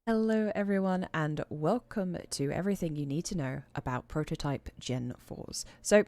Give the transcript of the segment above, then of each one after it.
Hello everyone and welcome to everything you need to know about Prototype Gen 4s. So,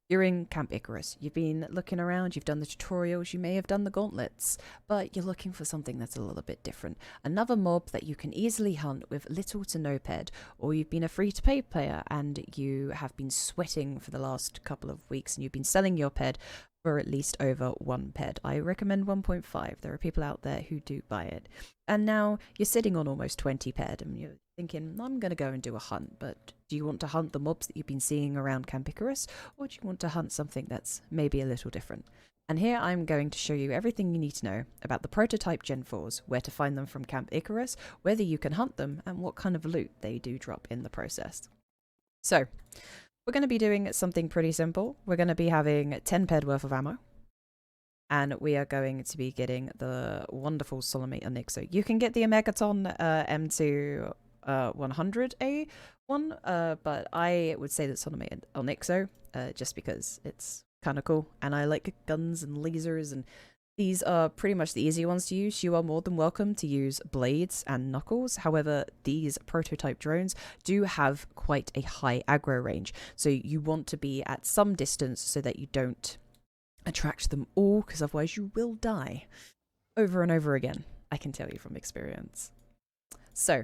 you're in Camp Icarus, you've been looking around, you've done the tutorials, you may have done the gauntlets, but you're looking for something that's a little bit different. Another mob that you can easily hunt with little to no ped, or you've been a free-to-pay player and you have been sweating for the last couple of weeks and you've been selling your ped for at least over 1 ped. I recommend 1.5. There are people out there who do buy it. And now you're sitting on almost 20 ped and you're thinking, I'm going to go and do a hunt, but do you want to hunt the mobs that you've been seeing around Camp Icarus, or do you want to hunt something that's maybe a little different? And here I'm going to show you everything you need to know about the Prototype Gen 4s, where to find them from Camp Icarus, whether you can hunt them, and what kind of loot they do drop in the process. So, we're going to be doing something pretty simple. We're going to be having 10 ped worth of ammo. And we are going to be getting the wonderful Solomate Onyxo. You can get the Megaton M2 100A one, but I would say that Solomate Onyxo, just because it's kind of cool. And I like guns and lasers, and these are pretty much the easy ones to use. You are more than welcome to use blades and knuckles. However, these prototype drones do have quite a high aggro range. So you want to be at some distance so that you don't attract them all, because otherwise you will die over and over again. I can tell you from experience. So,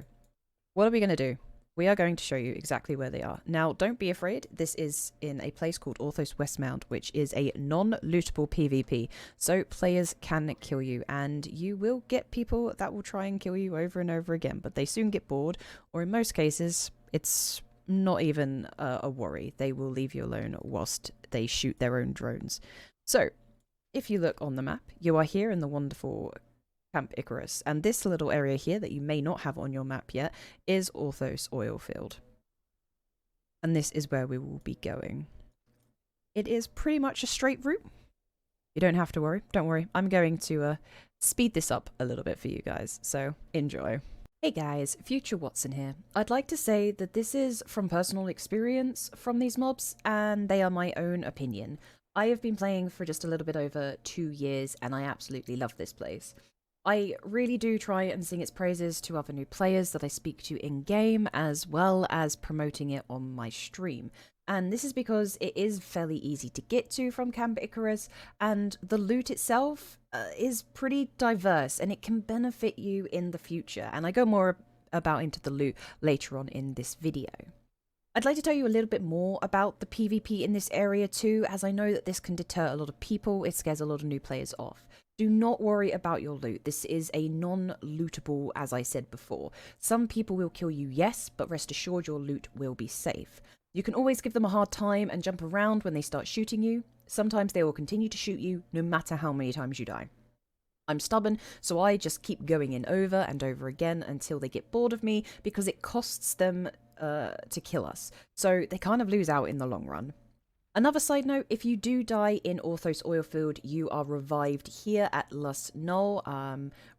what are we going to do? We are going to show you exactly where they are. Now, don't be afraid. This is in a place called Orthos Westmount, which is a non-lootable PvP. So players can kill you, and you will get people that will try and kill you over and over again, but they soon get bored, or in most cases, it's not even a worry. They will leave you alone whilst they shoot their own drones. So, if you look on the map, you are here in the wonderful Camp Icarus, and this little area here that you may not have on your map yet is Orthos Oil Field. And this is where we will be going. It is pretty much a straight route. You don't have to worry. Don't worry. I'm going to speed this up a little bit for you guys, so enjoy. Hey guys, Future Watson here. I'd like to say that this is from personal experience from these mobs, and they are my own opinion. I have been playing for just a little bit over 2 years, and I absolutely love this place. I really do try and sing its praises to other new players that I speak to in-game, as well as promoting it on my stream. And this is because it is fairly easy to get to from Camp Icarus, and the loot itself is pretty diverse, and it can benefit you in the future. And I go more about into the loot later on in this video. I'd like to tell you a little bit more about the PvP in this area too, as I know that this can deter a lot of people. It scares a lot of new players off. Do not worry about your loot. This is a non-lootable, as I said before. Some people will kill you, yes, but rest assured your loot will be safe. You can always give them a hard time and jump around when they start shooting you. Sometimes they will continue to shoot you, no matter how many times you die. I'm stubborn, so I just keep going in over and over again until they get bored of me, because it costs them to kill us. So they kind of lose out in the long run. Another side note, if you do die in Orthos Oil Field, you are revived here at Lust Null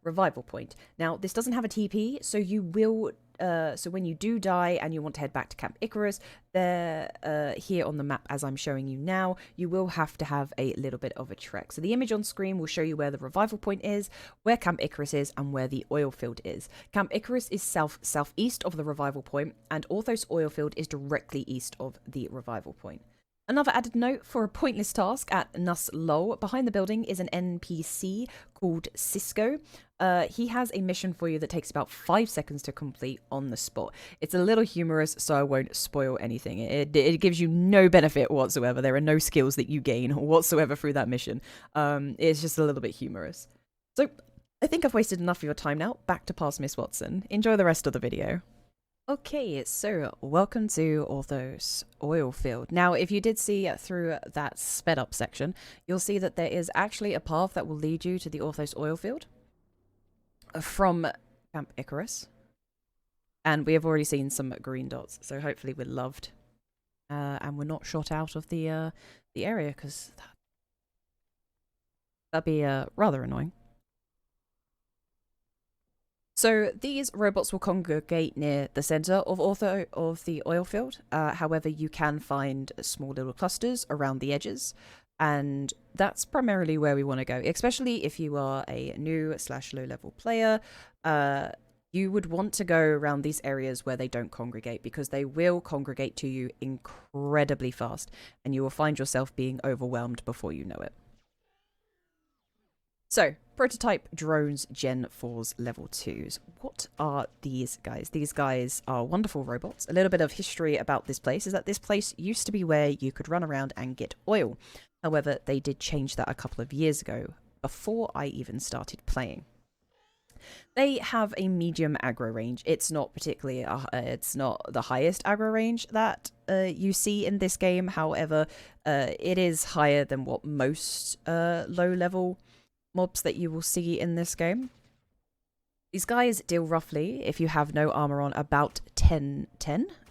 Revival Point. Now, this doesn't have a TP, so you will... so when you do die and you want to head back to Camp Icarus, there, here on the map as I'm showing you now, you will have to have a little bit of a trek. So the image on screen will show you where the revival point is, where Camp Icarus is, and where the oil field is. Camp Icarus is southeast of the revival point, and Orthos Oil Field is directly east of the revival point. Another added note, for a pointless task at Nus Lol, behind the building is an NPC called Cisco. He has a mission for you that takes about 5 seconds to complete on the spot. It's a little humorous, so I won't spoil anything. It gives you no benefit whatsoever. There are no skills that you gain whatsoever through that mission. It's just a little bit humorous. So, I think I've wasted enough of your time now. Back to past MissWatson. Enjoy the rest of the video. Okay, so welcome to Orthos Oil Field. Now, if you did see through that sped up section, you'll see that there is actually a path that will lead you to the Orthos Oil Field from Camp Icarus. And we have already seen some green dots, so hopefully we're loved. And we're not shot out of the area, because that'd be rather annoying. So these robots will congregate near the center of the oil field. However, you can find small little clusters around the edges, and that's primarily where we want to go, especially if you are a new / low level player. you would want to go around these areas where they don't congregate, because they will congregate to you incredibly fast and you will find yourself being overwhelmed before you know it. So, prototype drones Gen 4's level 2s. What are these guys? These guys are wonderful robots. A little bit of history about this place is that this place used to be where you could run around and get oil. However, they did change that a couple of years ago, before I even started playing. They have a medium aggro range. It's not particularly, it's not the highest aggro range that you see in this game. However, it is higher than what most low-level mobs that you will see in this game. These guys deal roughly, if you have no armor on, about 10,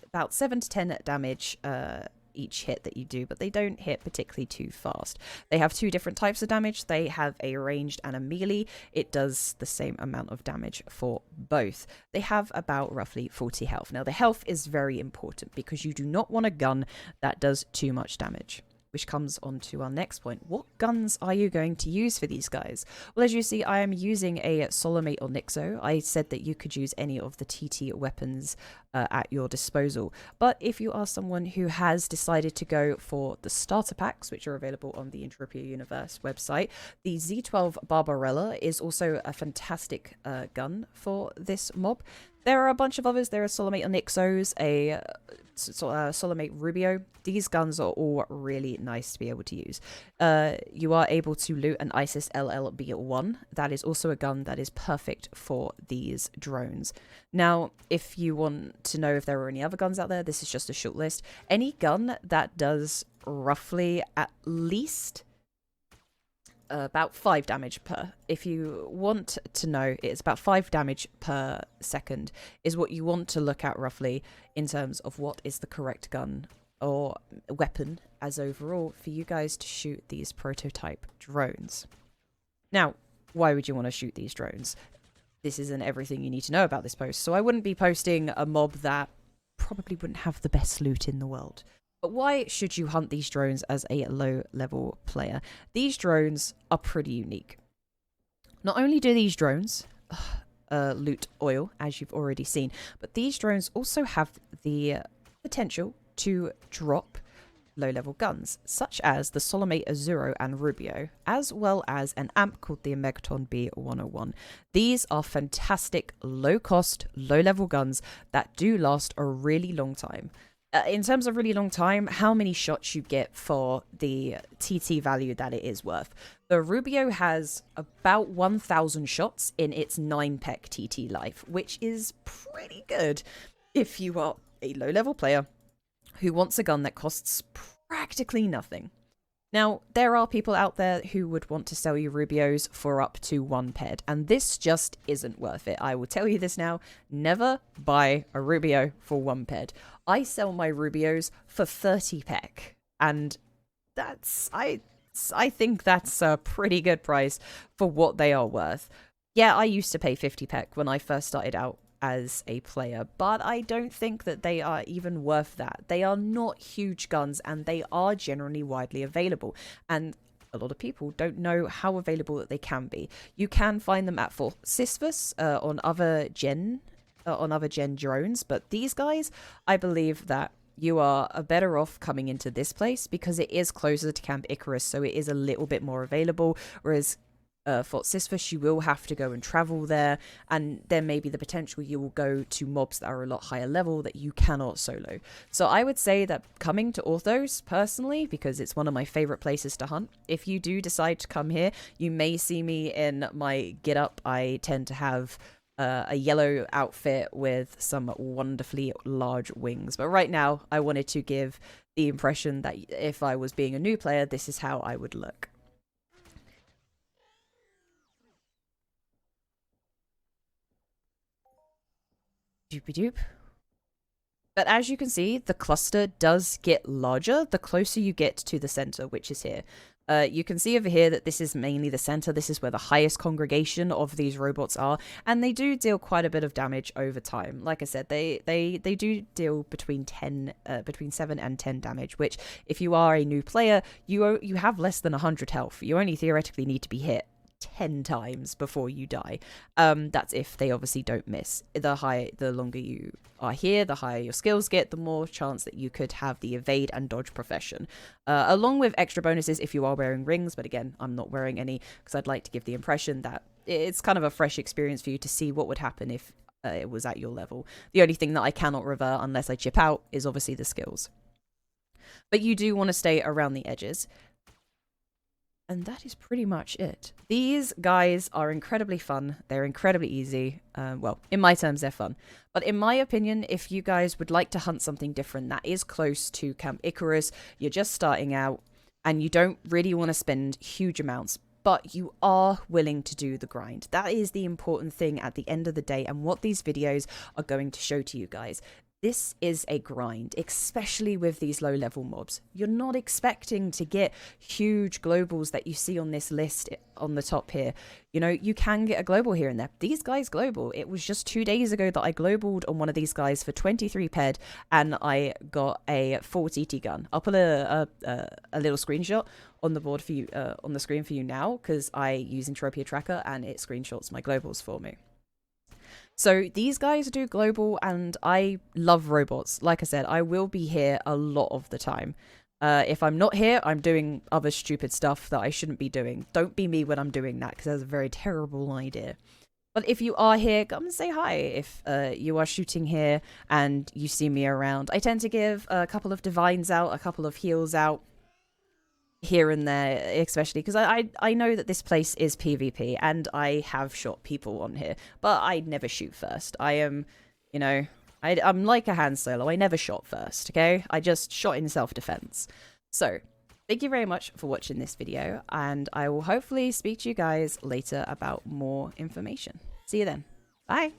about 7 to 10 damage each hit that you do, but they don't hit particularly too fast. They have two different types of damage. They have a ranged and a melee. It does the same amount of damage for both. They have about roughly 40 health. Now, the health is very important because you do not want a gun that does too much damage, which comes on to our next point. What guns are you going to use for these guys? Well, as you see, I am using a Solomate or Nixo. I said that you could use any of the TT weapons at your disposal. But if you are someone who has decided to go for the starter packs, which are available on the Entropia Universe website, the Z12 Barbarella is also a fantastic gun for this mob. There are a bunch of others. There are Solomate or Nixos, a Solomate Rubio. These guns are all really nice to be able to use. You are able to loot an ISIS LLB-1. That is also a gun that is perfect for these drones. Now, if you want to know if there are any other guns out there, this is just a short list. Any gun that does roughly at least about 5 damage per. If you want to know, it's about 5 damage per second is what you want to look at roughly in terms of what is the correct gun or weapon as overall for you guys to shoot these prototype drones. Now, why would you want to shoot these drones? This isn't everything you need to know about this post, so I wouldn't be posting a mob that probably wouldn't have the best loot in the world. But why should you hunt these drones as a low-level player? These drones are pretty unique. Not only do these drones loot oil, as you've already seen, but these drones also have the potential to drop low-level guns, such as the Solomate Azuro and Rubio, as well as an amp called the Megaton B101. These are fantastic, low-cost, low-level guns that do last a really long time. In terms of really long time, how many shots you get for the TT value that it is worth. The Rubio has about 1,000 shots in its 9-pec TT life, which is pretty good if you are a low-level player who wants a gun that costs practically nothing. Now, there are people out there who would want to sell you Rubios for up to 1 ped, and this just isn't worth it. I will tell you this now, never buy a Rubio for 1 ped. I sell my Rubios for 30 pec, and that's, I think that's a pretty good price for what they are worth. Yeah, I used to pay 50 pec when I first started out as a player, but I don't think that they are even worth that. They are not huge guns and they are generally widely available, and a lot of people don't know how available that they can be. You can find them at Fort Sisyphus on other gen drones, but these guys, I believe that you are better off coming into this place because it is closer to Camp Icarus, so it is a little bit more available, whereas Fort Sisyphus, you will have to go and travel there, and there may be the potential you will go to mobs that are a lot higher level that you cannot solo. So I would say that coming to Orthos, personally, because it's one of my favorite places to hunt, if you do decide to come here, you may see me in my get up. I tend to have a yellow outfit with some wonderfully large wings, but right now I wanted to give the impression that if I was being a new player, this is how I would look. Doopy-doop. But as you can see, the cluster does get larger the closer you get to the center, which is here. You can see over here that this is mainly the center. This is where the highest congregation of these robots are, and they do deal quite a bit of damage over time. Like I said, they do deal between 7 and 10 damage, which if you are a new player, you have less than 100 health. You only theoretically need to be hit 10 times before you die. That's if they obviously don't miss. The longer you are here, the higher your skills get, the more chance that you could have the evade and dodge profession, along with extra bonuses if you are wearing rings. But again, I'm not wearing any because I'd like to give the impression that it's kind of a fresh experience for you to see what would happen if it was at your level. The only thing that I cannot revert unless I chip out is obviously the skills. But you do want to stay around the edges. And that is pretty much it. These guys are incredibly fun. They're incredibly easy. Well, in my terms, they're fun. But in my opinion, if you guys would like to hunt something different that is close to Camp Icarus, you're just starting out, and you don't really want to spend huge amounts, but you are willing to do the grind. That is the important thing at the end of the day, and what these videos are going to show to you guys. This is a grind, especially with these low-level mobs. You're not expecting to get huge globals that you see on this list on the top here. You know, you can get a global here and there. These guys global. It was just 2 days ago that I globaled on one of these guys for 23 ped, and I got a 4TT gun. I'll put a little screenshot on the board for you, on the screen for you now, because I use Entropia Tracker and it screenshots my globals for me. So these guys do global, and I love robots. Like I said, I will be here a lot of the time. If I'm not here, I'm doing other stupid stuff that I shouldn't be doing. Don't be me when I'm doing that, because that's a very terrible idea. But if you are here, come and say hi. If you are shooting here and you see me around, I tend to give a couple of divines out, a couple of heals out, here and there, especially because I know that this place is PvP and I have shot people on here, but I never shoot first. I am, you know, I'm like a Han Solo. I never shot first, okay? I just shot in self-defense. So thank you very much for watching this video, and I will hopefully speak to you guys later about more information. See you then. Bye.